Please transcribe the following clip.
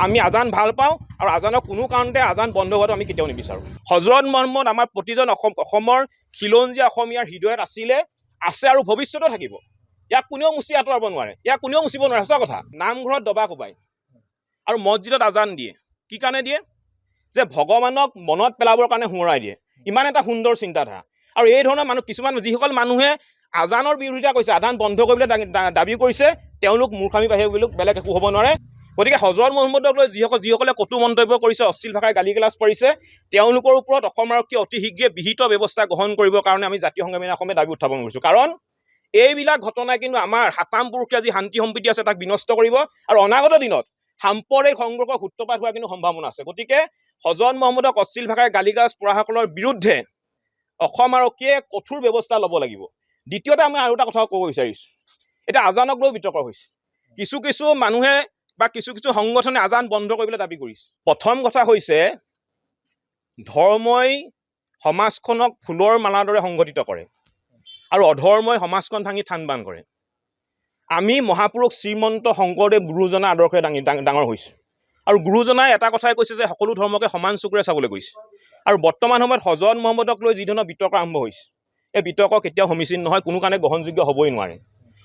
আমি আজান ভাল পাওঁ আৰু আজানৰ কোনো কাৰণতে আজান বন্ধ হোৱাটো আমি কেতিয়াও নিবিচাৰোঁ। হজৰত মহম্মদ আমাৰ প্ৰতিজন অসমৰ খিলঞ্জীয়া অসমীয়াৰ হৃদয়ত আছে আৰু ভৱিষ্যতেও থাকিব। ইয়াক কোনেও মুচি আঁতৰাব নোৱাৰে, ইয়াক কোনেও মুচিব নোৱাৰে। সঁচা কথা। নামঘৰত দবা কোবাই আৰু মছজিদত আজান দিয়ে। কি কাৰণে দিয়ে? যে ভগৱানক মনত পেলাবৰ কাৰণে সোঁৱৰাই দিয়ে। ইমান এটা সুন্দৰ চিন্তাধাৰা। আৰু এই ধৰণৰ মানুহ কিছুমান যিসকল মানুহে আজানৰ বিৰোধিতা কৰিছে, আজান বন্ধ কৰিবলৈ দাবী কৰিছে, তেওঁলোক মূৰ্খামি বাহিৰে বেলেগ একো হ'ব নোৱাৰে। গতিকে হজৰত মহম্মদক লৈ যিসকলে কটু মন্তব্য কৰিছে, অশ্লীল ভাষাৰে গালি গালাজ পাৰিছে, তেওঁলোকৰ ওপৰত অসম আৰক্ষীয়ে অতি শীঘ্ৰে বিহিত ব্যৱস্থা গ্ৰহণ কৰিবৰ কাৰণে আমি জাতীয় সংগ্ৰামী অসমে দাবী উত্থাপন কৰিছোঁ। কাৰণ এইবিলাক ঘটনাই কিন্তু আমাৰ সাতাম পুৰুষীয়া যি শান্তি সম্প্ৰীতি আছে তাক বিনষ্ট কৰিব আৰু অনাগত দিনত সাম্প্ৰদায়িক সংঘৰ্ষৰ সূত্ৰপাত হোৱাৰ কিন্তু সম্ভাৱনা আছে। গতিকে হজৰত মহম্মদক অশ্লীল ভাষাৰে গালি গালাজ পৰাসকলৰ বিৰুদ্ধে অসম আৰক্ষীয়ে কঠোৰ ব্যৱস্থা ল'ব লাগিব। দ্বিতীয়তে আমি আৰু এটা কথা ক'ব বিচাৰিছোঁ। এতিয়া আজানক লৈ বিতৰ্ক হৈছে। কিছু মানুহে বা কিছু সংগঠনে আজান বন্ধ কৰিবলৈ দাবী কৰিছে। প্ৰথম কথা হৈছে ধৰ্মই সমাজখনক ফুলৰ মালাৰ দৰে সংগঠিত কৰে আৰু অধৰ্মই সমাজখন ভাঙি থান বান কৰে। আমি মহাপুৰুষ শ্ৰীমন্ত শংকৰদেৱ গুৰুজনাৰ আদৰ্শৰে ডাঙৰ হৈছোঁ আৰু গুৰুজনাই এটা কথাই কৈছে যে সকলো ধৰ্মকে সমান চকুৰে চাবলৈ কৈছে। আৰু বৰ্তমান সময়ত হজৰত মহম্মদক লৈ যি ধৰণৰ বিতৰ্ক আৰম্ভ হৈছে, এই বিতৰ্ক কেতিয়াও সমীচীন নহয়, কোনো কাৰণে গ্ৰহণযোগ্য হ'বই নোৱাৰে।